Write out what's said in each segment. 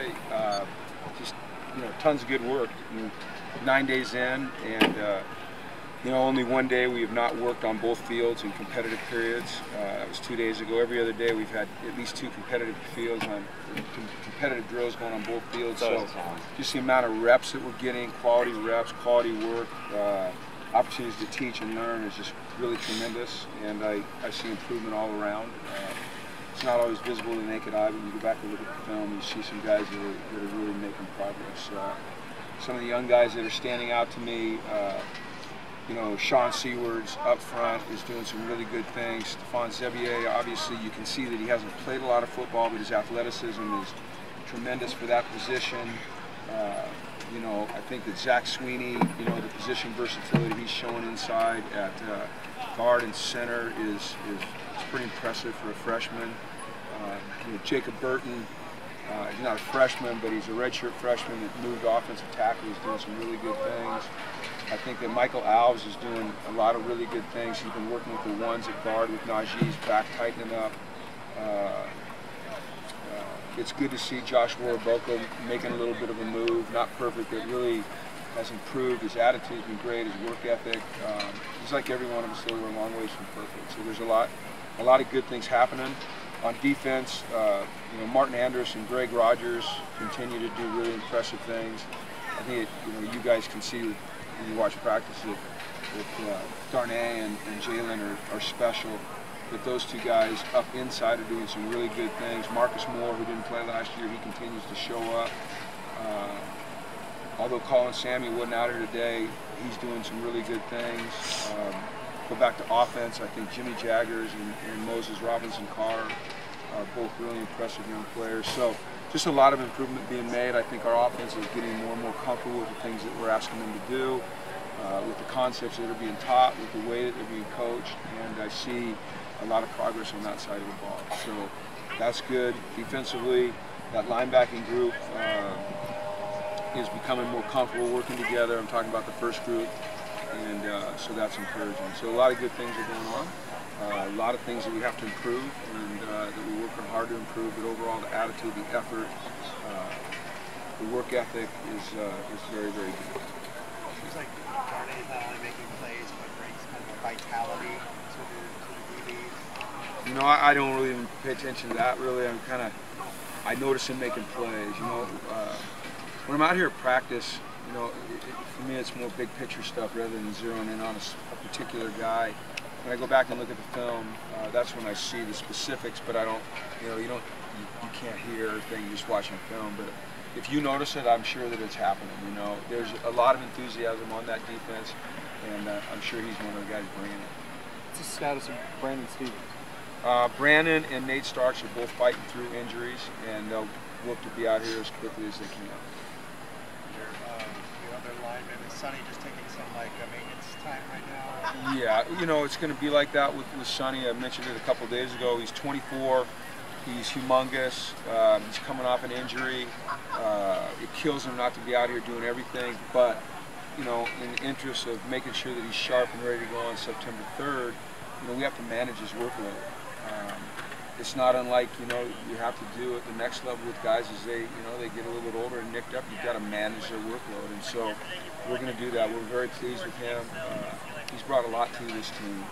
Just tons of good work. 9 days in, and only one day we have not worked on both fields in competitive periods. That was 2 days ago. Every other day we've had at least 2 competitive fields on competitive drills going on both fields. So just the amount of reps that we're getting, quality reps, quality work, opportunities to teach and learn is just really tremendous, and I see improvement all around. It's not always visible to the naked eye, but when you go back and look at the film, you see some guys that are really making progress. Some of the young guys that are standing out to me, Sean Seaward's up front is doing some really good things. Stephane Zebier, obviously you can see that he hasn't played a lot of football, but his athleticism is tremendous for that position. I think that Zach Sweeney, the position versatility he's showing inside at guard and center is pretty impressive for a freshman. Jacob Burton, he's not a freshman, but he's a redshirt freshman that moved offensive tackle. He's doing some really good things. I think that Michael Alves is doing a lot of really good things. He's been working with the ones at guard with Najee's back tightening up. It's good to see Josh Waraboko making a little bit of a move. Not perfect, but really has improved. His attitude's been great, his work ethic. He's like every one of us, though we're a long ways from perfect. So there's a lot of good things happening. On defense, Martin Andrus and Greg Rogers continue to do really impressive things. I think you guys can see when you watch practice that Darnay and Jalen are special. But those 2 guys up inside are doing some really good things. Marcus Moore, who didn't play last year, he continues to show up. Although Colin Samuel wasn't out here today, he's doing some really good things. Go back to offense, I think Jimmy Jaggers and Moses Robinson-Carr are both really impressive young players. So just a lot of improvement being made. I think our offense is getting more and more comfortable with the things that we're asking them to do, with the concepts that are being taught, with the way that they're being coached, and I see a lot of progress on that side of the ball. So that's good. Defensively, that linebacking group is becoming more comfortable working together. I'm talking about the first group. And so that's encouraging. So a lot of good things are going on. A lot of things that we have to improve, and that we're working hard to improve. But overall, the attitude, the effort, the work ethic is very, very good. It seems like Darnay is not only making plays, but brings kind of a vitality to the DBs. I don't really even pay attention to that. Really, I notice him making plays. When I'm out here at practice, for me it's more big picture stuff rather than zeroing in on a particular guy. When I go back and look at the film, that's when I see the specifics, but I don't, you can't hear everything just watching film. But if you notice it, I'm sure that it's happening. There's a lot of enthusiasm on that defense, and I'm sure he's one of the guys bringing it. What's the status of Brandon Stevens? Brandon and Nate Starks are both fighting through injuries, and they'll look to be out here as quickly as they can. Lineman. Is Sonny just taking some maintenance time right now? Yeah, it's going to be like that with Sonny. I mentioned it a couple days ago. He's 24. He's humongous. He's coming off an injury. It kills him not to be out here doing everything. But in the interest of making sure that he's sharp and ready to go on September 3rd, we have to manage his workload. It's not unlike you have to do at the next level with guys as they get a little bit older and nicked up. You've got to manage their workload, and so we're going to do that. We're very pleased with him. He's brought a lot to this team.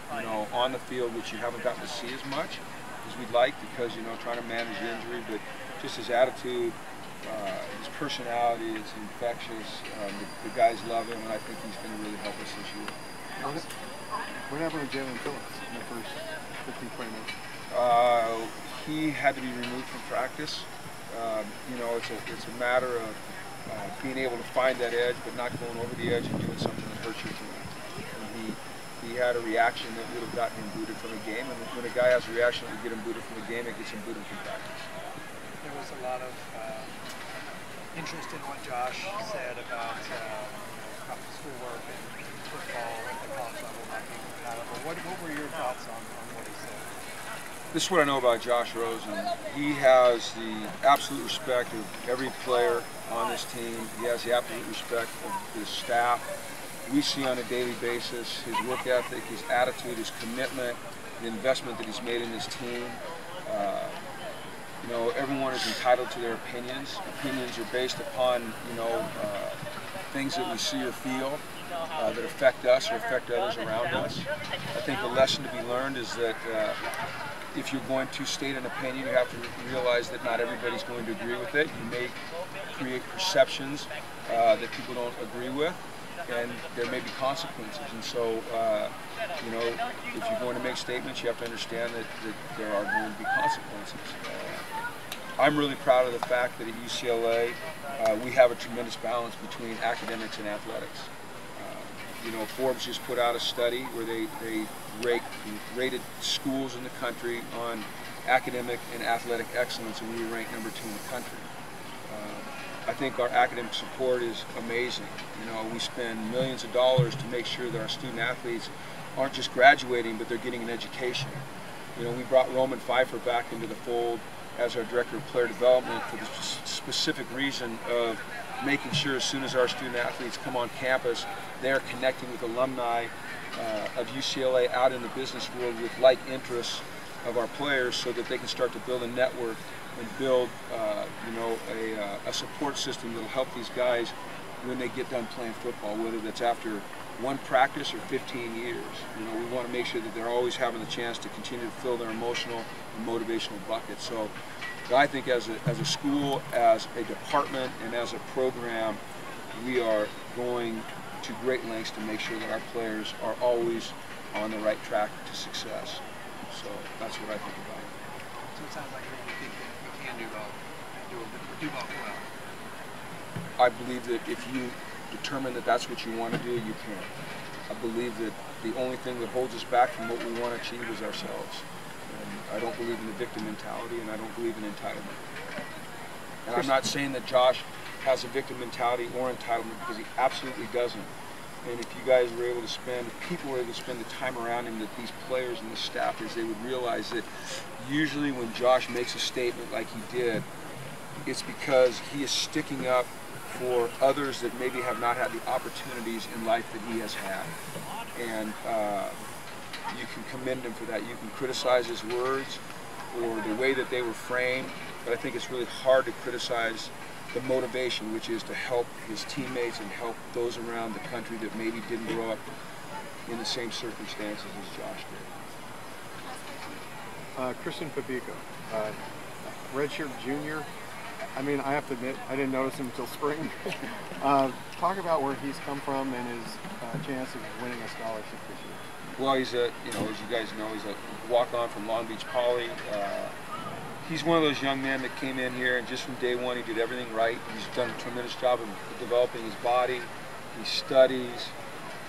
On the field, which you haven't gotten to see as much as we'd like because trying to manage the injury, but just his attitude, his personality is infectious. The guys love him, and I think he's going to really help us this year. What happened with Jalen Phillips in the first 15-20 minutes? He had to be removed from practice. It's a matter of being able to find that edge, but not going over the edge and doing something that hurts your team. And he had a reaction that would have gotten him booted from a game, and when a guy has a reaction that would get him booted from a game, it gets him booted from practice. There was a lot of interest in what Josh said about schoolwork and football at the college level not being compatible. What were your thoughts on what he said? This is what I know about Josh Rosen. He has the absolute respect of every player on this team. He has the absolute respect of his staff. We see on a daily basis his work ethic, his attitude, his commitment, the investment that he's made in this team. You know, everyone is entitled to their opinions. Opinions are based upon, you know, things that we see or feel that affect us or affect others around us. I think the lesson to be learned is that if you're going to state an opinion, you have to realize that not everybody's going to agree with it. You may create perceptions that people don't agree with, and there may be consequences. And so, you know, if you're going to make statements, you have to understand that there are going to be consequences. I'm really proud of the fact that at UCLA we have a tremendous balance between academics and athletics. You know, Forbes just put out a study where they rated schools in the country on academic and athletic excellence, and we ranked #2 in the country. I think our academic support is amazing. You know, we spend millions of dollars to make sure that our student athletes aren't just graduating, but they're getting an education. You know, we brought Roman Pfeiffer back into the fold as our Director of Player Development for the specific reason of making sure as soon as our student athletes come on campus, they're connecting with alumni of UCLA out in the business world with like interests of our players, so that they can start to build a network and build you know, a support system that will help these guys when they get done playing football, whether that's after one practice or 15 years. You know, we want to make sure that they're always having the chance to continue to fill their emotional and motivational buckets. So I think as a school, as a department, and as a program, we are going to great lengths to make sure that our players are always on the right track to success. So that's what I think about it. So it sounds like you think that we can do both, do both well. I believe that if you determine that that's what you want to do, you can. I believe that the only thing that holds us back from what we want to achieve is ourselves. And I don't believe in the victim mentality, and I don't believe in entitlement. And I'm not saying that Josh has a victim mentality or entitlement, because he absolutely doesn't. And if you guys were able to spend, people were able to spend the time around him, that these players and the staff, is they would realize that usually when Josh makes a statement like he did, it's because he is sticking up for others that maybe have not had the opportunities in life that he has had. And you can commend him for that. You can criticize his words or the way that they were framed, but I think it's really hard to criticize the motivation, which is to help his teammates and help those around the country that maybe didn't grow up in the same circumstances as Josh did. Christian Papico, redshirt junior. I mean, I have to admit, I didn't notice him until spring. Talk about where he's come from and his chance of winning a scholarship this year. Well, he's a, you know, as you guys know, he's a walk-on from Long Beach Poly. He's one of those young men that came in here, and just from day one he did everything right. He's done a tremendous job of developing his body. He studies.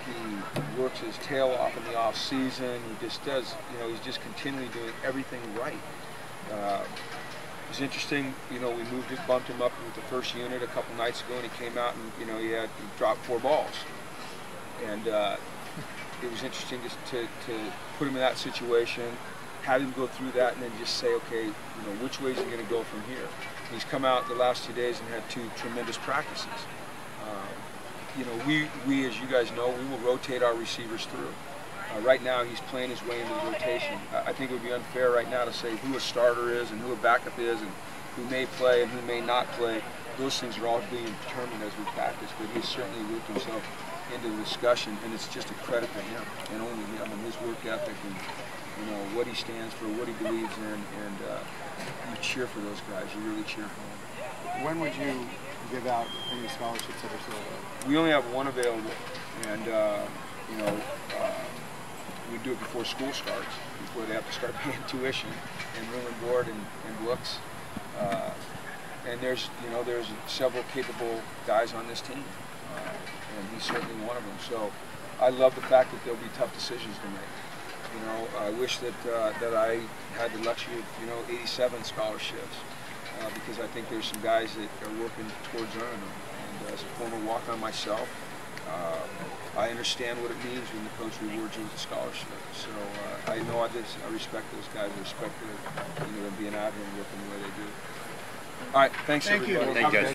He works his tail off in the off season. He just does, you know, he's just continually doing everything right. It's interesting, you know, we bumped him up with the first unit a couple nights ago, and he came out and, you know, he dropped 4 balls. And it was interesting to put him in that situation, have him go through that, and then just say, okay, you know, which way is he going to go from here? He's come out the last 2 days and had 2 tremendous practices. You know, we, as you guys know, we will rotate our receivers through. Right now, he's playing his way into the rotation. I think it would be unfair right now to say who a starter is and who a backup is and who may play and who may not play. Those things are all being determined as we practice, but he's certainly worked himself into the discussion, and it's just a credit to him and only him and his work ethic and, you know, what he stands for, what he believes in, and you cheer for those guys. You really cheer for them. When would you give out any scholarships that are still available? We only have one available, and you know, we do it before school starts, before they have to start paying tuition and room and board and books. And there's, you know, there's several capable guys on this team, and he's certainly one of them. So I love the fact that there'll be tough decisions to make. You know, I wish that that I had the luxury of, you know, 87 scholarships, because I think there's some guys that are working towards earning them. And as a former walk-on myself, I understand what it means when the coach rewards you with a scholarship. So I know I respect those guys. I respect their, you know, them being out here and working the way they do. All right, thanks everybody. Thank you.